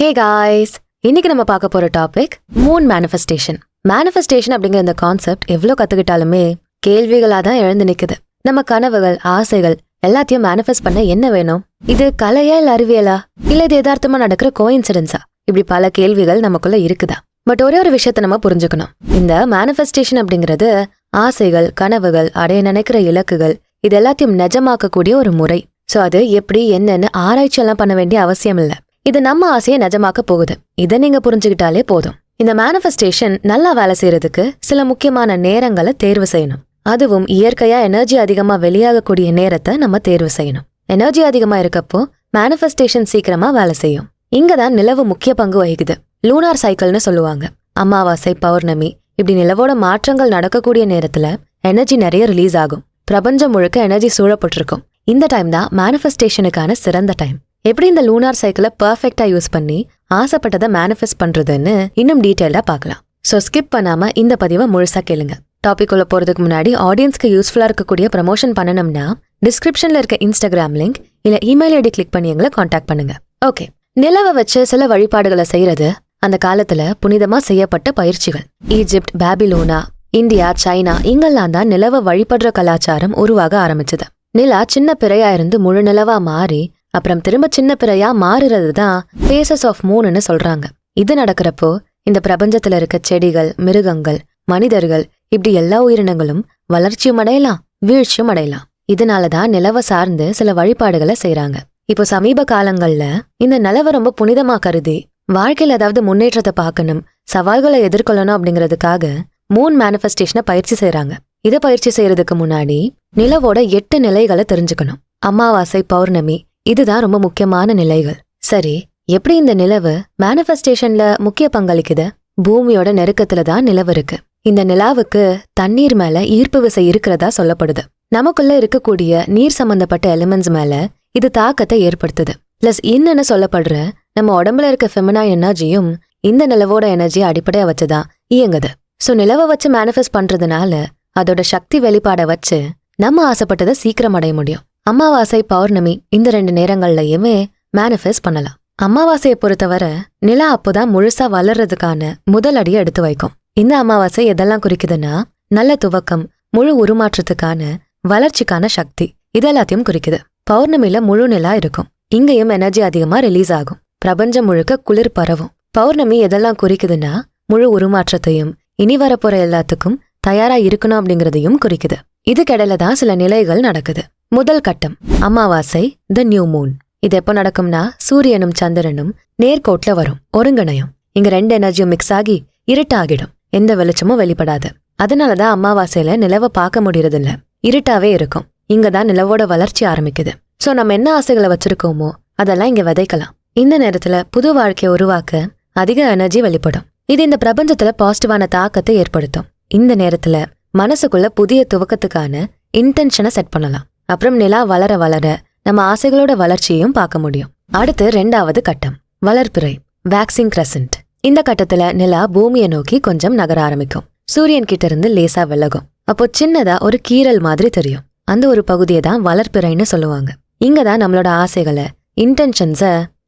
Hey guys, இன்னைக்கு நம்ம பார்க்க போற டாபிக் மூன் மேனிஃபெஸ்டேஷன். மேனிஃபெஸ்டேஷன் அப்படிங்கிற இந்த கான்செப்ட் எவ்வளோ கத்துக்கிட்டாலுமே கேள்விகளா தான் எழுந்து நிக்குது. நம்ம கனவுகள், ஆசைகள் எல்லாத்தையும் மேனிஃபெஸ்ட் பண்ண என்ன வேணும்? இது கலையா இல்ல அறிவியலா, இல்ல இது யதார்த்தமா நடக்கிற கோயின்சிடென்ஸா? இப்படி பல கேள்விகள் நமக்குள்ள இருக்குதா. பட் ஒரே ஒரு விஷயத்த நம்ம புரிஞ்சுக்கணும். இந்த மேனிஃபெஸ்டேஷன் அப்படிங்கிறது ஆசைகள், கனவுகள், அடைய நினைக்கிற இலக்குகள் இது எல்லாத்தையும் நிஜமாக்கக்கூடிய ஒரு முறை. சோ அது எப்படி என்னன்னு ஆராய்ச்சி எல்லாம் பண்ண வேண்டிய அவசியம் இல்ல. இது நம்ம ஆசையை நிஜமாக்க போகுது. இதை நீங்க புரிஞ்சுக்கிட்டாலே போதும். இந்த மேனிஃபெஸ்டேஷன் நல்லா வேலை செய்யறதுக்கு சில முக்கியமான நேரங்களை தேர்வு செய்யணும். அதுவும் இயற்கையா எனர்ஜி அதிகமா வெளியாகக்கூடிய நேரத்தை நம்ம தேர்வு செய்யணும். எனர்ஜி அதிகமா இருக்கப்போ மேனிஃபெஸ்டேஷன் சீக்கிரமா வேலை செய்யும். இங்கதான் நிலவு முக்கிய பங்கு வகிக்குது. லூனார் சைக்கிள்னு சொல்லுவாங்க. அமாவாசை, பௌர்ணமி இப்படி நிலவோட மாற்றங்கள் நடக்கக்கூடிய நேரத்துல எனர்ஜி நிறைய ரிலீஸ் ஆகும். பிரபஞ்சம் முழுக்க எனர்ஜி சூழப்பட்டிருக்கும். இந்த டைம் தான் மேனிஃபெஸ்டேஷனுக்கான சிறந்த டைம். எப்படி இந்த லூனார் சைக்கிளை பர்ஃபெக்டா யூஸ் பண்ணி ஆசைப்பட்டதை மேனிஃபெஸ்ட் பண்றதுன்னு இன்னும் டீட்டெயிலா பார்க்கலாம். ஸோ ஸ்கிப் பண்ணாம இந்த பதிவை முழுசா கேளுங்க. டாபிக் உள்ள போறதுக்கு முன்னாடி ஆடியன்ஸ்க்கு யூஸ்ஃபுல்லா இருக்கக்கூடிய ப்ரமோஷன் பண்ணணும்னா டிஸ்கிரிப்ஷன்ல இருக்க இன்ஸ்டாகிராம் லிங்க் இல்ல இமெயில் ஐடி கிளிக் பண்ணி எங்களை காண்டாக்ட் பண்ணுங்க. ஓகே, நிலவை வச்சு சில வழிபாடுகளை செய்யறது அந்த காலத்துல புனிதமா செய்யப்பட்ட பயிற்சிகள். ஈஜிப்ட், பாபிலோனா, இந்தியா, சைனா இங்கெல்லாம் தான் நிலவை வழிபடுற கலாச்சாரம் உருவாக ஆரம்பிச்சது. நிலா சின்ன பிறையா இருந்து முழு நிலவா மாறி அப்புறம் திரும்ப சின்ன பிறையா மாறுறது தான் ஃபேசஸ் ஆஃப் மூன்னு சொல்றாங்க. இது நடக்கிறப்போ இந்த பிரபஞ்சத்துல இருக்க செடிகள், மிருகங்கள், மனிதர்கள் இப்படி எல்லா உயிரினங்களும் வளர்ச்சியும் அடையலாம், வீழ்ச்சியும் அடையலாம். இதனாலதான் நிலவை சார்ந்து சில வழிபாடுகளை செய்யறாங்க. இப்போ சமீப காலங்கள்ல இந்த நிலவை ரொம்ப புனிதமா கருதி வாழ்க்கையில ஏதாவது முன்னேற்றத்தை பார்க்கணும், சவால்களை எதிர்கொள்ளணும் அப்படிங்கிறதுக்காக மூன் மேனிஃபெஸ்டேஷனை பயிற்சி செய்யறாங்க. இதை பயிற்சி செய்யறதுக்கு முன்னாடி நிலவோட 8 நிலைகளை தெரிஞ்சுக்கணும். அமாவாசை, பௌர்ணமி இதுதான் ரொம்ப முக்கியமான நிலைகள். சரி, எப்படி இந்த நிலவு மேனிஃபெஸ்டேஷன்ல முக்கிய பங்களிக்குது? பூமியோட நெருக்கத்துல தான் நிலவு இருக்கு. இந்த நிலாவுக்கு தண்ணீர் மேல ஈர்ப்பு விசை இருக்கிறதா சொல்லப்படுது. நமக்குள்ள இருக்கக்கூடிய நீர் சம்பந்தப்பட்ட எலிமெண்ட்ஸ் மேல இது தாக்கத்தை ஏற்படுத்துது. பிளஸ் இன்னுன்னு சொல்லப்படுற நம்ம உடம்புல இருக்க ஃபெமினைன் எனர்ஜியும் இந்த நிலவோட எனர்ஜியை அடிப்படையா வச்சுதான் இயங்குது. சோ நிலவை வச்சு மேனிஃபெஸ்ட் பண்றதுனால அதோட சக்தி வெளிப்பாடை வச்சு நம்ம ஆசைப்பட்டதை சீக்கிரம் அடைய முடியும். அமாவாசை, பௌர்ணமி இந்த 2 நேரங்கள்லயுமே மேனிஃபெஸ்ட் பண்ணலாம். அமாவாசையை பொறுத்தவரை நிலா அப்போதான் முழுசா வளர்றதுக்கான முதல் அடியை எடுத்து வைக்கும். இந்த அமாவாசை எதெல்லாம் குறிக்குதுன்னா நல்ல துவக்கம், முழு உருமாற்றத்துக்கான, வளர்ச்சிக்கான சக்தி இதெல்லாத்தையும் குறிக்குது. பௌர்ணமியில முழு நிலா இருக்கும். இங்கேயும் எனர்ஜி அதிகமா ரிலீஸ் ஆகும். பிரபஞ்சம் முழுக்க குளிர் பரவும். பௌர்ணமி எதெல்லாம் குறிக்குதுன்னா முழு உருமாற்றத்தையும் இனி வரப்போற எல்லாத்துக்கும் தயாரா இருக்கணும் அப்படிங்கறதையும் குறிக்குது. இதுக்கிடையில தான் சில நிலைகள் நடக்குது. முதல் கட்டம் அமாவாசை, த நியூ மூன். இது எப்போ நடக்கும்னா சூரியனும் சந்திரனும் நேர்கோட்ல வரும், ஒருங்கிணையும். இங்க 2 எனர்ஜியும் மிக்ஸ் ஆகி இருட்டாகிடும். எந்த வெளிச்சமும் வெளிப்படாது. அதனாலதான் அமாவாசையில நிலவை பார்க்க முடியறதில்ல, இருட்டாவே இருக்கும். இங்கதான் நிலவோட வளர்ச்சி ஆரம்பிக்குது. சோ நம்ம என்ன ஆசைகளை வச்சிருக்கோமோ அதெல்லாம் இங்க விதைக்கலாம். இந்த நேரத்துல புது வாழ்க்கையை உருவாக்க அதிக எனர்ஜி வெளிப்படும். இது இந்த பிரபஞ்சத்துல பாசிட்டிவான தாக்கத்தை ஏற்படுத்தும். இந்த நேரத்துல மனசுக்குள்ள புதிய துவக்கத்துக்கான இன்டென்ஷனை செட் பண்ணலாம். அப்புறம் நிலா வளர வளர நம்ம ஆசைகளோட வளர்ச்சியையும் பார்க்க முடியும். அடுத்து 2வது கட்டம் வளர்பிறை, வேக்சிங் கிரசன்ட். இந்த கட்டத்துல நிலா பூமியை நோக்கி கொஞ்சம் நகர ஆரம்பிக்கும். சூரியன் கிட்ட இருந்து லேசா விலகும். அப்போ சின்னதா ஒரு கீறல் மாதிரி தெரியும். அந்த ஒரு பகுதியை தான் வளர்பிறைன்னு சொல்லுவாங்க. இங்கதான் நம்மளோட ஆசைகளை, இன்டென்ஷன்ஸ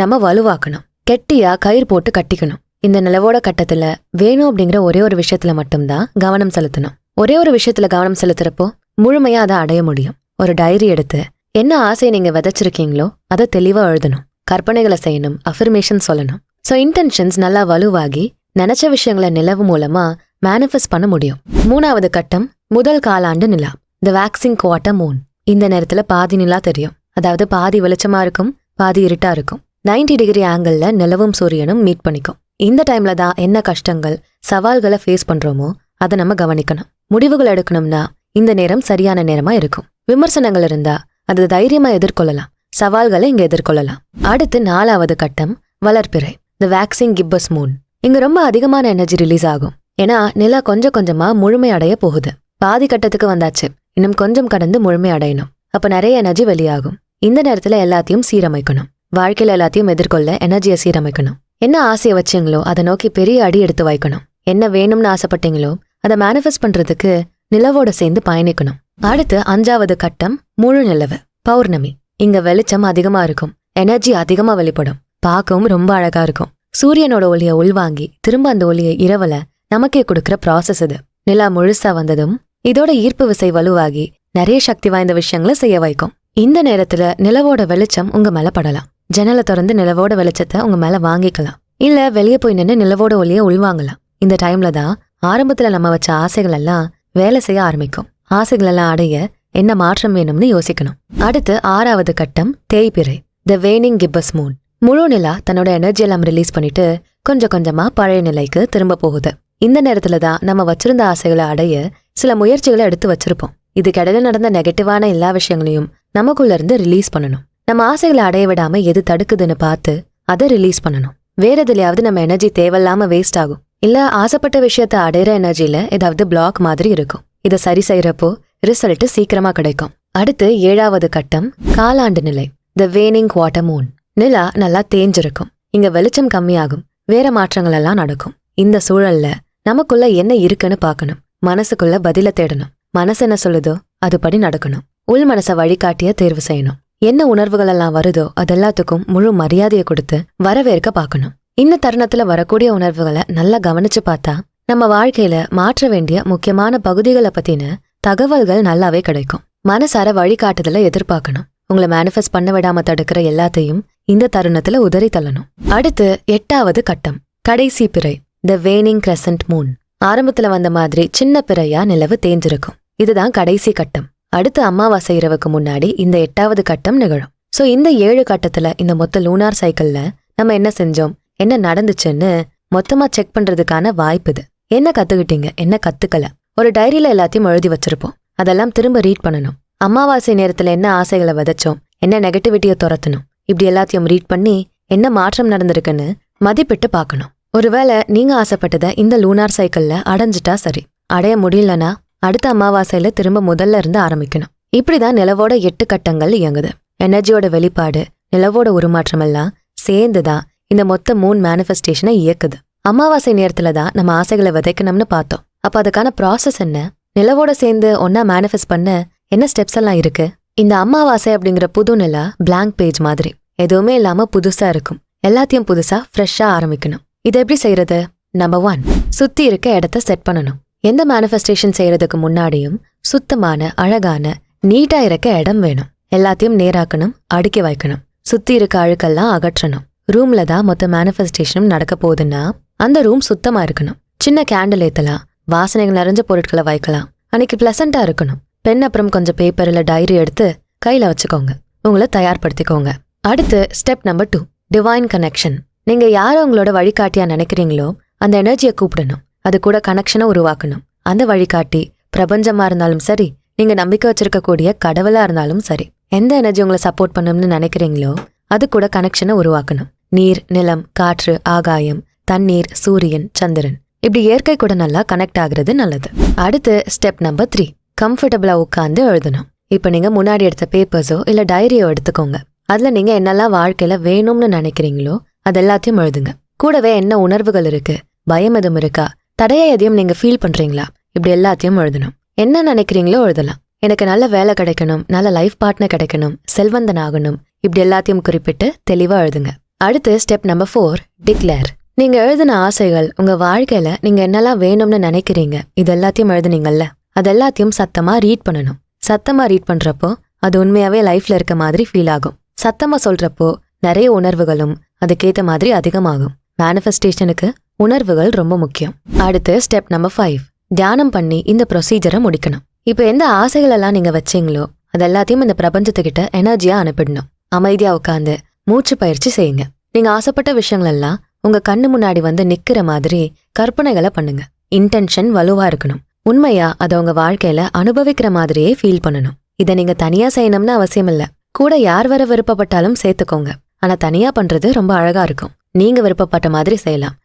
நம்ம வலுவாக்கணும். கெட்டியா கயிறு போட்டு கட்டிக்கணும். இந்த நிலவோட கட்டத்துல வேணும் அப்படிங்கிற ஒரே ஒரு விஷயத்துல மட்டும்தான் கவனம் செலுத்தணும். ஒரே ஒரு விஷயத்துல கவனம் செலுத்துறப்போ முழுமையா அதை அடைய முடியும். ஒரு டைரி எடுத்து என்ன ஆசையை நீங்க விதைச்சிருக்கீங்களோ அதை தெளிவா எழுதணும். கற்பனைகளை செய்யணும், அஃபர்மேஷன் சொல்லணும். சோ இன்டென்ஷன்ஸ் நல்லா வலுவாகி நினைச்ச விஷயங்களை நிலவு மூலமா மேனிஃபெஸ்ட் பண்ண முடியும். 3வது கட்டம் முதல் காலாண்டு நிலா, த வேக்சிங் குவார்ட்டர் மூன். இந்த நேரத்துல பாதி நிலா தெரியும். அதாவது பாதி வெளிச்சமா இருக்கும், பாதி இருட்டா இருக்கும். 90 டிகிரி ஆங்கிள் நிலவும் சூரியனும் மீட் பண்ணிக்கும். இந்த டைம்ல தான் என்ன கஷ்டங்கள், சவால்களை ஃபேஸ் பண்றோமோ அதை நம்ம கவனிக்கணும். முடிவுகள் எடுக்கணும்னா இந்த நேரம் சரியான நேரமா இருக்கும். விமர்சனங்கள் இருந்தா அது தைரியமா எதிர்கொள்ளலாம். சவால்களை இங்க எதிர்கொள்ளலாம். அடுத்து 4வது கட்டம் வளர்பிறை, த வேக்சிங் கிப்பஸ் மூன். இங்க ரொம்ப அதிகமான எனர்ஜி ரிலீஸ் ஆகும். ஏன்னா நிலா கொஞ்சம் கொஞ்சமா முழுமை அடைய போகுது. பாதி கட்டத்துக்கு வந்தாச்சு, இன்னும் கொஞ்சம் கடந்து முழுமை அடையணும். அப்ப நிறைய எனர்ஜி வெளியாகும். இந்த நேரத்துல எல்லாத்தையும் சீரமைக்கணும். வாழ்க்கையில எல்லாத்தையும் எதிர்கொள்ள எனர்ஜியை சீரமைக்கணும். என்ன ஆசையை வச்சீங்களோ அதை நோக்கி பெரிய அடி எடுத்து வைக்கணும். என்ன வேணும்னு ஆசைப்பட்டீங்களோ அதை மேனிஃபெஸ்ட் பண்றதுக்கு நிலவோட சேர்ந்து பயணிக்கணும். அடுத்து 5வது கட்டம் முழு நிலவு, பௌர்ணமி. இங்க வெளிச்சம் அதிகமா இருக்கும், எனர்ஜி அதிகமா வெளிப்படும், பார்க்கவும் ரொம்ப அழகா இருக்கும். சூரியனோட ஒளியை உள்வாங்கி திரும்ப அந்த ஒளியை இரவல நமக்கே கொடுக்கற ப்ராசஸ் இது. நிலா முழுசா வந்ததும் இதோட ஈர்ப்பு விசை வலுவாகி நிறைய சக்தி வாய்ந்த விஷயங்களை செய்ய வைக்கும். இந்த நேரத்துல நிலவோட வெளிச்சம் உங்க மேல படலாம். ஜன்னலை திறந்து நிலவோட வெளிச்சத்தை உங்க மேல வாங்கிக்கலாம். இல்ல வெளியே போய் நின்று நிலவோட ஒளியை உள்வாங்கலாம். இந்த டைம்ல தான் ஆரம்பத்துல நம்ம வச்ச ஆசைகள் எல்லாம் வேலை செய்ய ஆரம்பிக்கும். ஆசைகள் எல்லாம் அடைய என்ன மாற்றம் வேணும்னு யோசிக்கணும். அடுத்து 6வது கட்டம் தேய்பிறை, த வேனிங் கிப்பஸ் மூன். முழு நிலா தன்னோட எனர்ஜி எல்லாம் ரிலீஸ் பண்ணிட்டு கொஞ்சம் கொஞ்சமா பழைய நிலைக்கு திரும்ப போகுது. இந்த நேரத்துல தான் நம்ம வச்சிருந்த ஆசைகளை அடைய சில முயற்சிகளை எடுத்து வச்சிருப்போம். இதுக்கிடையில நடந்த நெகட்டிவான எல்லா விஷயங்களையும் நமக்குள்ள இருந்து ரிலீஸ் பண்ணணும். நம்ம ஆசைகளை அடைய விடாம எது தடுக்குதுன்னு பார்த்து அதை ரிலீஸ் பண்ணணும். வேற எதுலயாவது நம்ம எனர்ஜி தேவையில்லாம வேஸ்ட் ஆகும். இல்ல ஆசைப்பட்ட விஷயத்த அடையிற எனர்ஜில ஏதாவது பிளாக் மாதிரி இருக்கும். இதை சரி செய்யறப்போ ரிசல்ட் சீக்கிரமா கிடைக்கும். அடுத்து 7வது கட்டம் காலாண்டு நிலை, த வேனிங் வாட்டர் மூன். நிலா நல்லா தேஞ்சிருக்கும். இங்க வெளிச்சம் கம்மியாகும். வேற மாற்றங்கள் எல்லாம் நடக்கும். இந்த சூழல்ல நமக்குள்ள என்ன இருக்குன்னு பார்க்கணும். மனசுக்குள்ள பதில தேடணும். மனசு என்ன சொல்லுதோ அதுபடி நடக்கணும். உள் மனசை வழிகாட்டிய தேர்வு செய்யணும். என்ன உணர்வுகள் எல்லாம் வருதோ அதெல்லாத்துக்கும் முழு மரியாதையை கொடுத்து வரவேற்க பார்க்கணும். இந்த தருணத்துல வரக்கூடிய உணர்வுகளை நல்லா கவனிச்சு பார்த்தா நம்ம வாழ்க்கையில மாற்ற வேண்டிய முக்கியமான பகுதிகளை பத்தின தகவல்கள் நல்லாவே கிடைக்கும். மனசார வழிகாட்டுதலை எதிர்பார்க்கணும். உங்களை மேனிஃபெஸ்ட் பண்ண விடாம தடுக்கிற எல்லாத்தையும் இந்த தருணத்துல உதறி தள்ளணும். அடுத்து 8வது கட்டம் கடைசி பிறை, த வேனிங் கிரசன்ட் மூன். ஆரம்பத்துல வந்த மாதிரி சின்ன பிறையா நிலவு தேஞ்சிருக்கும். இதுதான் கடைசி கட்டம். அடுத்து அமாவாசை இரவுக்கு முன்னாடி இந்த 8வது கட்டம் நிகழும். சோ இந்த 7 கட்டத்துல இந்த மொத்த லூனார் சைக்கிள்ல நம்ம என்ன செஞ்சோம், என்ன நடந்துச்சுன்னு மொத்தமா செக் பண்றதுக்கான வாய்ப்பு இது. என்ன கத்துக்கிட்டீங்க, என்ன கத்துக்கல, ஒரு டைரியில எல்லாத்தையும் எழுதி வச்சிருப்போம். அதெல்லாம் திரும்ப ரீட் பண்ணணும். அமாவாசை நேரத்துல என்ன ஆசைகளை விதைச்சோம், என்ன நெகட்டிவிட்டியை துரத்தணும், இப்படி எல்லாத்தையும் ரீட் பண்ணி என்ன மாற்றம் நடந்திருக்குன்னு மதிப்பிட்டு பார்க்கணும். ஒருவேளை நீங்க ஆசைப்பட்டதை இந்த லூனார் சைக்கிள்ல அடைஞ்சிட்டா சரி. அடைய முடியலனா அடுத்த அமாவாசையில திரும்ப முதல்ல இருந்து ஆரம்பிக்கணும். இப்படிதான் நிலவோட 8 கட்டங்கள் இயங்குது. எனர்ஜியோட வெளிப்பாடு, நிலவோட உருமாற்றம் எல்லாம் சேர்ந்துதான் இந்த மொத்த மூன் மேனிஃபெஸ்டேஷனை இயக்குது. அமாவாசை நேரத்துல தான் நம்ம ஆசைகளை விதைக்கணும்னு பார்த்தோம். அப்ப அதுக்கான ப்ராசஸ் என்ன, நிலவோட சேர்ந்து ஒன்னா மேனிஃபெஸ்ட் பண்ண என்ன ஸ்டெப்ஸ் எல்லாம் இருக்கு. இந்த அமாவாசை அப்படிங்கிற புது நிலா பிளாங்க் பேஜ் மாதிரி, எதுவுமே இல்லாம புதுசா இருக்கும். எல்லாத்தையும் புதுசா ஃப்ரெஷ்ஷா ஆரம்பிக்கணும். இதை எப்படி செய்யறது? நம்பர் 1, சுத்தி இருக்க இடத்த செட் பண்ணணும். எந்த மேனிஃபெஸ்டேஷன் செய்யறதுக்கு முன்னாடியும் சுத்தமான அழகான நீட்டா இருக்க இடம் வேணும். எல்லாத்தையும் நேராக்கணும், அடுக்கி வைக்கணும். சுத்தி இருக்க அழுக்கெல்லாம் அகற்றணும். ரூம்ல தான் மொத்த மேனிஃபெஸ்டேஷனும் நடக்க போகுதுன்னா அந்த ரூம் சுத்தமா இருக்கணும். சின்ன கேண்டில் ஏத்தலாம், வாசனைகள் நிறைஞ்ச பொருட்களை வைக்கலாம். அன்னைக்கு பிளசண்டா இருக்கணும். பென் அப்புறம் கொஞ்சம் பேப்பர் இல்ல டைரி எடுத்து கையில வச்சுக்கோங்க. உங்களை தயார்படுத்திக்கோங்க. அடுத்து ஸ்டெப் நம்பர் 2, டிவைன் கனெக்ஷன். நீங்க யார உங்களோட வழிகாட்டியா நினைக்கிறீங்களோ அந்த எனர்ஜியை கூப்பிடணும். அது கூட கனெக்ஷனை உருவாக்கணும். அந்த வழிகாட்டி பிரபஞ்சமா இருந்தாலும் சரி, நீங்க நம்பிக்கை வச்சிருக்கக்கூடிய கடவுளா இருந்தாலும் சரி, எந்த எனர்ஜி உங்களை சப்போர்ட் பண்ணணும்னு நினைக்கிறீங்களோ அது கூட கனெக்ஷனை உருவாக்கணும். நீர், நிலம், காற்று, ஆகாயம், தண்ணீர், சூரியன், சந்திரன், இப்படி இயற்கை கூட நல்லா கனெக்ட் ஆகுறது நல்லது. அடுத்து ஸ்டெப் நம்பர் 3, கம்ஃபர்டபுளா உட்காந்து எழுதணும். இப்ப நீங்க முன்னாடி எடுத்த பேப்பர்ஸோ இல்ல டைரியோ எடுத்துக்கோங்க. அதுல நீங்க என்னெல்லாம் வாழ்க்கையில வேணும்னு நினைக்கிறீங்களோ அது எல்லாத்தையும் எழுதுங்க. கூடவே என்ன உணர்வுகள் இருக்கு, பயம் எதுவும் இருக்கா, தடையா எதையும் நீங்க ஃபீல் பண்றீங்களா, இப்படி எல்லாத்தையும் எழுதணும். என்ன நினைக்கிறீங்களோ எழுதலாம். எனக்கு நல்ல வேலை கிடைக்கணும், நல்ல லைஃப் பார்ட்னர் கிடைக்கணும், செல்வந்தன் ஆகணும், இப்படி எல்லாத்தையும் குறிப்பிட்டு தெளிவா எழுதுங்க. அடுத்து ஸ்டெப் நம்பர் 4, டிக்ளேர். நீங்க எழுதின ஆசைகள், உங்க வாழ்க்கையில நீங்க என்னெல்லாம் வேணும்னு நினைக்கிறீங்க, இது எல்லாத்தையும் எழுதுனீங்கல்ல, அது எல்லாத்தையும் சத்தமா ரீட் பண்ணணும். சத்தமா ரீட் பண்றப்போ அது உண்மையாவே லைஃப்ல இருக்க மாதிரி ஃபீல் ஆகும். சத்தமா சொல்றப்போ நிறைய உணர்வுகளும் அதுக்கேத்த மாதிரி அதிகமாகும். மேனிஃபெஸ்டேஷனுக்கு உணர்வுகள் ரொம்ப முக்கியம். அடுத்து ஸ்டெப் நம்பர் 5, தியானம் பண்ணி இந்த ப்ரொசீஜரை முடிக்கணும். இப்ப எந்த ஆசைகள் எல்லாம் நீங்க வச்சீங்களோ அது எல்லாத்தையும் இந்த பிரபஞ்சத்துக்கிட்ட எனர்ஜியா அனுப்பிடணும். அமைதியா உட்காந்து மூச்சு பயிற்சி செய்யுங்க. நீங்க ஆசைப்பட்ட விஷயங்கள் எல்லாம் உங்க கண்ணு முன்னாடி வந்து நிக்கிற மாதிரி கற்பனைகளை பண்ணுங்க. இன்டென்ஷன் வலுவா இருக்கணும். உண்மையா அதை உங்க வாழ்க்கையில அனுபவிக்கிற மாதிரியே ஃபீல் பண்ணணும். இதை நீங்க தனியா செய்யணும்னு அவசியம் இல்ல. கூட யார் வர விருப்பப்பட்டாலும் சேர்த்துக்கோங்க. ஆனா தனியா பண்றது ரொம்ப அழகா இருக்கும். நீங்க விருப்பப்பட்ட மாதிரி செய்யலாம்.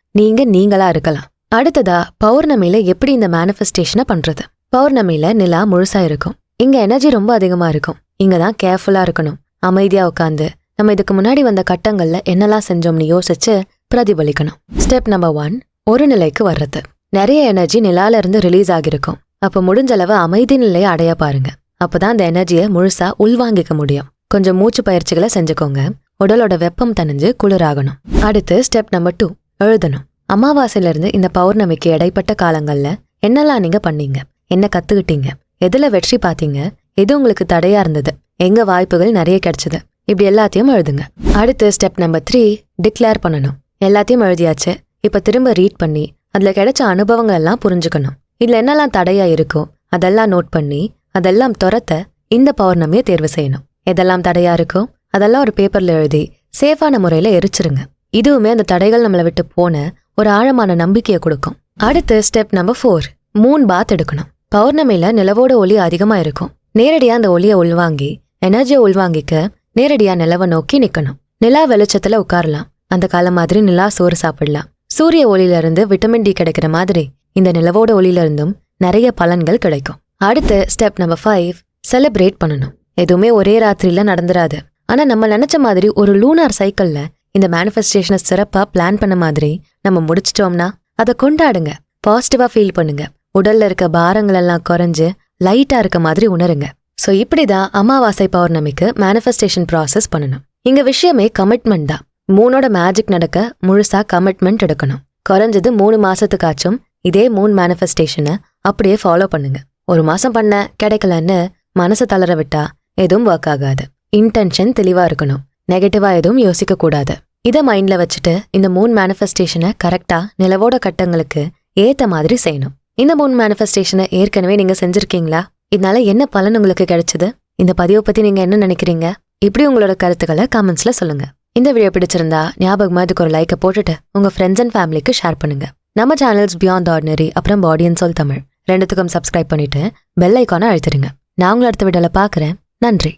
நீங்களா இருக்கலாம். அடுத்ததா பௌர்ணமியில எப்படி இந்த மேனிஃபெஸ்டேஷனை பண்றது? பௌர்ணமியில நிலா முழுசா இருக்கும். இங்க எனர்ஜி ரொம்ப அதிகமா இருக்கும். இங்கதான் கேர்ஃபுல்லா இருக்கணும். அமைதியா உட்காந்து நம்ம இதுக்கு முன்னாடி வந்த கட்டங்கள்ல என்னெல்லாம் செஞ்சோம்னு யோசிச்சு பிரதிபலிக்கணும். ஸ்டெப் நம்பர் 1, ஒரு நிலைக்கு வர்றது. நிறைய எனர்ஜி நிலால இருந்து ரிலீஸ் ஆகிருக்கும். அப்ப முடிஞ்சளவு அமைதி நிலையை அடைய பாருங்க. அப்பதான் அந்த எனர்ஜியை முழுசா உள்வாங்கிக்க முடியும். கொஞ்சம் மூச்சு பயிற்சிகளை செஞ்சுக்கோங்க. உடலோட வெப்பம் தணிஞ்சு குளிராகணும். அடுத்து ஸ்டெப் நம்பர் 2, எழுதணும். அமாவாசையில இருந்து இந்த பௌர்ணமிக்கு இடைப்பட்ட காலங்கள்ல என்னெல்லாம் நீங்க பண்ணீங்க, என்ன கத்துக்கிட்டீங்க, எதுல வெற்றி பாத்தீங்க, எது உங்களுக்கு தடையா இருந்தது, எங்க வாய்ப்புகள் நிறைய கிடைச்சது, இப்படி எல்லாத்தையும் எழுதுங்க. அடுத்து ஸ்டெப் நம்பர் 3, டிக்ளேர் பண்ணணும். எல்லாத்தையும் எழுதியாச்சு, இப்ப திரும்ப ரீட் பண்ணி அதுல கிடைச்ச அனுபவங்கள் எல்லாம் புரிஞ்சுக்கணும். இதுல என்னெல்லாம் தடையா இருக்கோ அதெல்லாம் நோட் பண்ணி அதெல்லாம் துரத்த இந்த பௌர்ணமியை தேர்வு செய்யணும். எதெல்லாம் தடையா இருக்கோ அதெல்லாம் ஒரு பேப்பர்ல எழுதி சேஃபான முறையில எரிச்சிருங்க. இதுவுமே அந்த தடைகள் நம்மளை விட்டு போன ஒரு ஆழமான நம்பிக்கையை கொடுக்கும். அடுத்து ஸ்டெப் நம்பர் 4, மூன் பாத் எடுக்கணும். பௌர்ணமியில நிலவோட ஒளி அதிகமா இருக்கும். நேரடியா அந்த ஒளியை உள்வாங்கி எனர்ஜியை உள்வாங்கிக்க நேரடியா நிலவை நோக்கி நிக்கணும். நிலா வெளிச்சத்துல உட்காரலாம். அந்த காலம் மாதிரி நிலா சோறு சாப்பிடலாம். சூரிய ஒளியில இருந்து விட்டமின் டி கிடைக்கிற மாதிரி இந்த நிலவோட ஒளியில இருந்தும் நிறைய பலன்கள் கிடைக்கும். அடுத்து ஸ்டெப் நம்பர் 5, செலிப்ரேட் பண்ணணும். எதுவுமே ஒரே ராத்திரியில நடந்துராது. ஆனா நம்ம நினைச்ச மாதிரி ஒரு லூனார் சைக்கிள்ல இந்த மேனிஃபெஸ்டேஷனை சிறப்பா பிளான் பண்ண மாதிரி நம்ம முடிச்சிட்டோம்னா அதை கொண்டாடுங்க. பாசிட்டிவா ஃபீல் பண்ணுங்க. உடல்ல இருக்க பாரங்கள் எல்லாம் குறைஞ்சு லைட்டா இருக்க மாதிரி உணருங்க. சோ இப்படிதான் அமாவாசை பௌர்ணமிக்கு மேனிஃபெஸ்டேஷன் ப்ராசஸ் பண்ணணும். இங்க விஷயமே கமிட்மெண்ட் தான். மூனோட மேஜிக் நடக்க முழுசா கமிட்மெண்ட் எடுக்கணும். குறைஞ்சது 3 மாசத்துக்காச்சும் இதே மூன் மேனிஃபெஸ்டேஷனை அப்படியே ஃபாலோ பண்ணுங்க. 1 மாசம் பண்ண கிடைக்கலன்னு மனசை தளர விட்டா எதுவும் ஒர்க் ஆகாது. இன்டென்ஷன் தெளிவா இருக்கணும். நெகட்டிவா எதுவும் யோசிக்க கூடாது. இதை மைண்ட்ல வச்சுட்டு இந்த மூன் மேனிஃபெஸ்டேஷனை கரெக்டா நிலவோட கட்டங்களுக்கு ஏத்த மாதிரி செய்யணும். இந்த மூன் மேனிஃபெஸ்டேஷனை ஏற்கனவே நீங்க செஞ்சிருக்கீங்களா? இதனால என்ன பலன் உங்களுக்கு கிடைச்சது? இந்த பதிவை பத்தி நீங்க என்ன நினைக்கிறீங்க? இப்படி உங்களோட கருத்துக்களை கமெண்ட்ஸ்ல சொல்லுங்க. இந்த வீடியோ பிடிச்சிருந்தா ஞாபகமா இதுக்கு ஒரு லைக்கை போட்டுட்டு உங்க ஃப்ரெண்ட்ஸ் அண்ட் ஃபேமிலிக்கு ஷேர் பண்ணுங்க. நம்ம சேனல்ஸ் பியாண்ட் ஆர்டினரி அப்புறம் பாடி அண்ட் சோல் தமிழ் ரெண்டுத்துக்கும் சப்ஸ்கிரைப் பண்ணிட்டு பெல் ஐக்கானை அழுத்திடுங்க. நான் உங்களை அடுத்த வீடியோல பாக்குறேன். நன்றி.